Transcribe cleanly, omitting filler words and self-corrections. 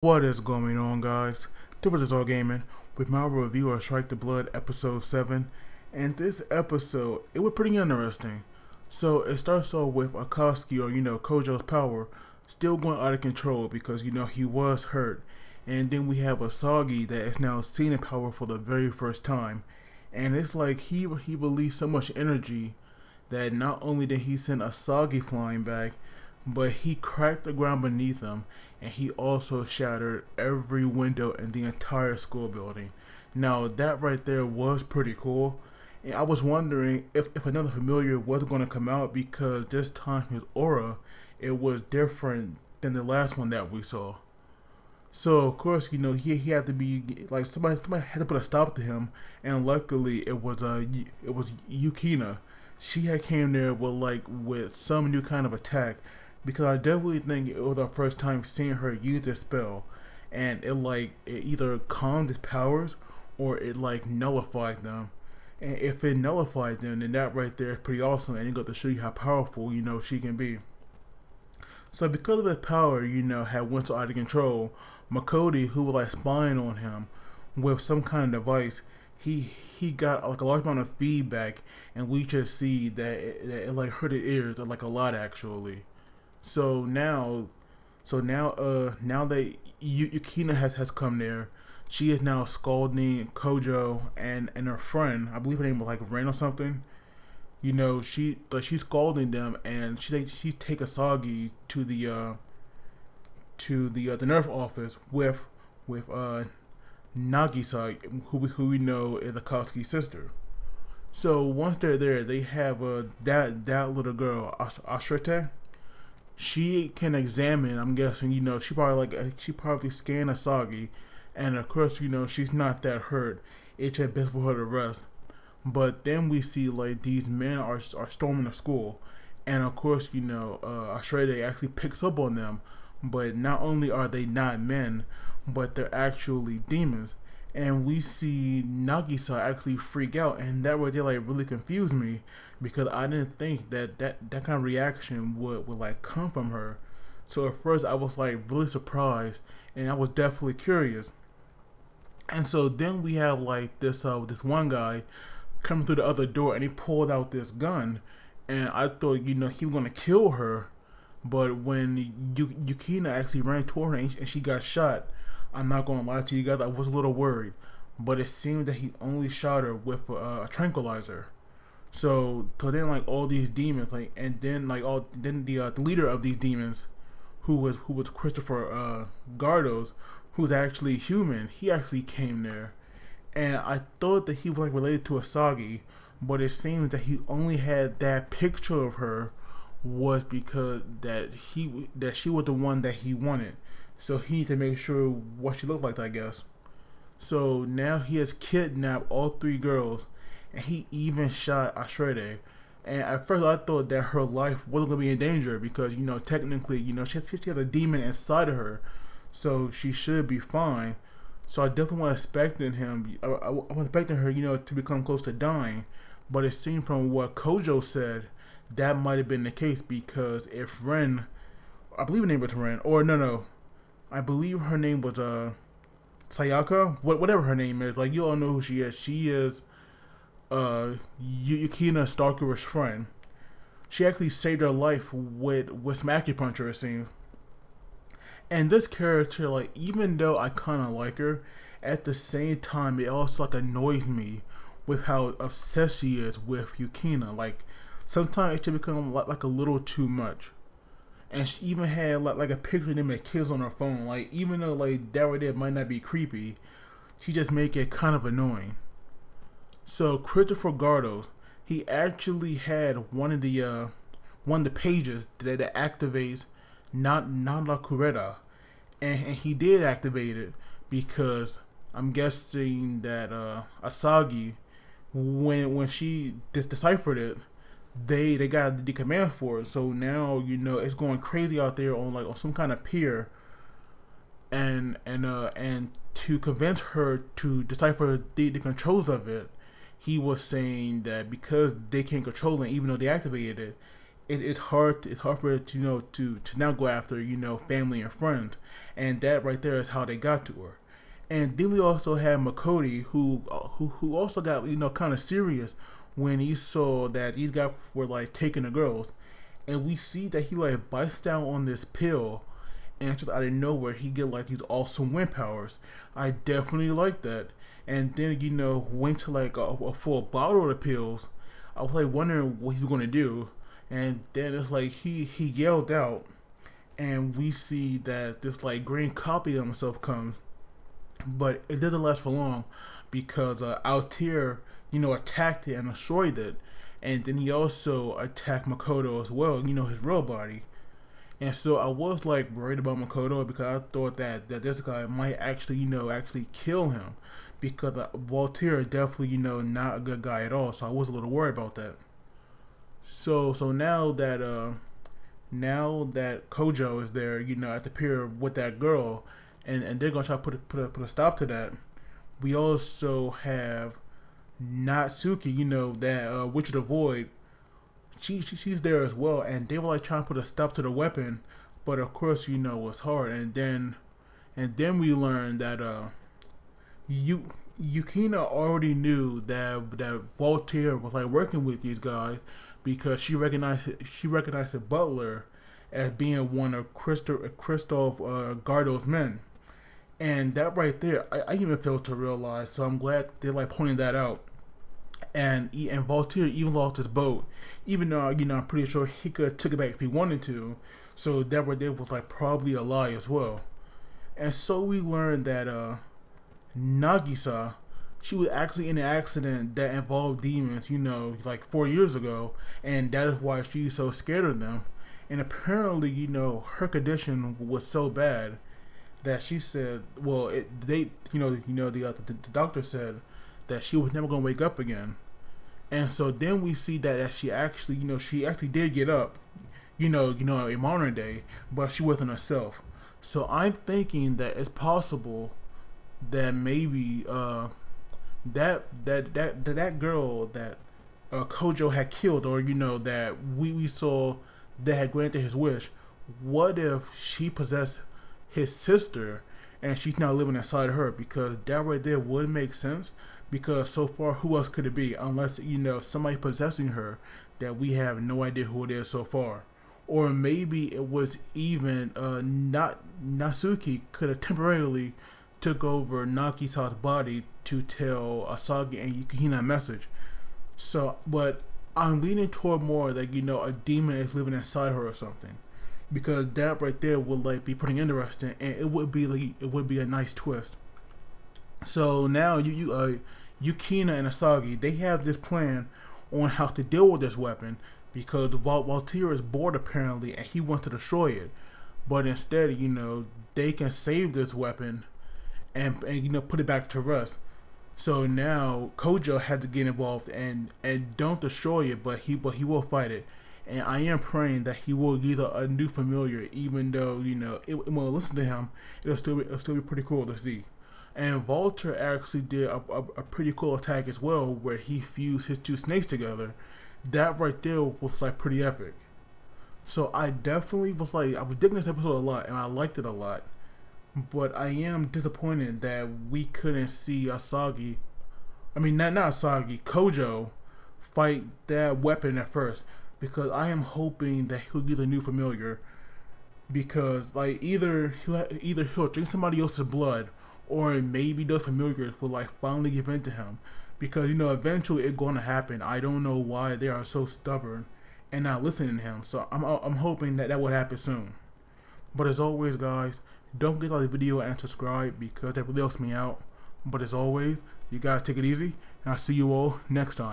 What is going on, guys? Triple All Gaming with my review of Strike the Blood episode 7. And this episode, it was pretty interesting. So it starts off with Akatsuki, or Kojo's power still going out of control because he was hurt. And then we have Asagi that is now seeing the power for the very first time. And it's like he released so much energy that not only did he send Asagi flying back, but he cracked the ground beneath him, and he also shattered every window in the entire school building. Now that right there was pretty cool, and I was wondering if another familiar was going to come out, because this time his aura, it was different than the last one that we saw. So of course, he had to be like somebody had to put a stop to him, and luckily it was Yukina. She had came there with some new kind of attack, because I definitely think it was our first time seeing her use this spell, and it either calmed his powers or it nullified them. And if it nullified them, then that right there is pretty awesome, and it got to show you how powerful she can be. So because of his power, had went so out of control, Makodi, who was spying on him with some kind of device, he got a large amount of feedback, and we just see that it hurt his ears a lot actually. So now that Yukina has come there, she is now scalding Kojo and her friend. I believe her name was Ren or something. She's scalding them, and she take Asagi to the nerf office with Nagisa, who we know is Akatsuki's sister. So once they're there, they have that little girl Ashrete. She can examine. I'm guessing she probably scanned Asagi, and of course she's not that hurt. It's just best for her to rest. But then we see these men are storming the school, and of course Ashrede actually picks up on them. But not only are they not men, but they're actually demons. And we see Nagisa actually freak out, and that right there really confused me, because I didn't think that kind of reaction would come from her. So at first I was really surprised, and I was definitely curious. And so then we have this one guy coming through the other door, and he pulled out this gun, and I thought he was gonna kill her. But when Yukina actually ran toward her and she got shot, I'm not gonna lie to you guys, I was a little worried. But it seemed that he only shot her with a tranquilizer. So then all these demons, and then the leader of these demons, who was Christopher Gardos, who's actually human, he actually came there. And I thought that he was related to Asagi, but it seems that he only had that picture of her was because that she was the one that he wanted. So he needed to make sure what she looked like, I guess. So now he has kidnapped all three girls, and he even shot Ashrede. And at first I thought that her life wasn't going to be in danger, because technically she has a demon inside of her, so she should be fine. So I definitely was expecting him. I was expecting her to become close to dying. But it seemed from what Kojo said, that might have been the case, because if Ren, I believe her name was Ren, or no, I believe her name was Sayaka, whatever her name is. You all know who she is. She is Yukina Stalker's friend. She actually saved her life with some acupuncture, it seems. And this character, even though I kind of like her, at the same time it also annoys me with how obsessed she is with Yukina. Sometimes it should become a little too much. And she even had a picture of them as kids on her phone. Even though that right there might not be creepy, she just make it kind of annoying. So Christopher Gardos, he actually had one of the pages that activates Nalakuvera, and he did activate it because I'm guessing that Asagi, when she deciphered it, they got the command for it. So now it's going crazy out there on some kind of pier, and to convince her to decipher the controls of it, he was saying that because they can't control it, even though they activated it, it's hard for it to to now go after family and friends, and that right there is how they got to her. And then we also had Makoti, who also got kind of serious when he saw that these guys were like taking the girls, and we see that he like bites down on this pill, and just out of nowhere he get like these awesome wind powers. I definitely like that. And then went to like a full bottle of the pills. I was like wondering what he was gonna do, and then it's like he yelled out, and we see that this like green copy of himself comes, but it doesn't last for long because Altair attacked it and destroyed it, and then he also attacked Makoto as well, his real body. And so I was like worried about Makoto because I thought that this guy might actually actually kill him, because Voltaire is definitely not a good guy at all. So I was a little worried about that. So now that Kojo is there, at the pier with that girl, and they're gonna try to put a stop to that. We also have Natsuki, that Witch of the Void. She's there as well, and they were like trying to put a stop to the weapon, but of course it's hard. And then we learned that Yukina already knew that Voltaire was like working with these guys, because she recognized the butler as being one of Christoph Gardo's men. And that right there, I even failed to realize. So I'm glad they're like pointing that out. And Voltaire even lost his boat, even though I'm pretty sure he could have took it back if he wanted to. So that right there was like probably a lie as well. And so we learned that Nagisa, she was actually in an accident that involved demons, like 4 years ago, and that is why she's so scared of them. And apparently, her condition was so bad that she said, well, the doctor said that she was never gonna wake up again. And so then we see that she actually did get up, in modern day, but she wasn't herself. So I'm thinking that it's possible that maybe that girl that Kojo had killed, or that we saw that had granted his wish, what if she possessed his sister and she's now living inside her? Because that right there would make sense, because so far who else could it be unless somebody possessing her that we have no idea who it is so far. Or maybe it was even Natsuki could have temporarily took over Nagisa's body to tell Asagi and Yukina a message. So, but I'm leaning toward more that a demon is living inside her or something, because that right there would like be pretty interesting, and it would be a nice twist. So now Yukina and Asagi, they have this plan on how to deal with this weapon, because Voltaire is bored apparently and he wants to destroy it, but instead they can save this weapon and put it back to rest. So now Kojo had to get involved and don't destroy it, but he will fight it. And I am praying that he will get a new familiar, even though it won't listen to him. It'll still be pretty cool to see. And Voltaire actually did a pretty cool attack as well, where he fused his two snakes together. That right there was like pretty epic. So I definitely was digging this episode a lot, and I liked it a lot. But I am disappointed that we couldn't see Asagi, not Asagi, Kojo fight that weapon at first, because I am hoping that he'll get a new familiar, because like either he'll drink somebody else's blood, or maybe those familiars will like finally give in to him, because eventually it's going to happen. I don't know why they are so stubborn and not listening to him. So I'm hoping that will happen soon. But as always, guys, don't forget to like the video and subscribe, because that really helps me out. But as always, you guys take it easy, and I'll see you all next time.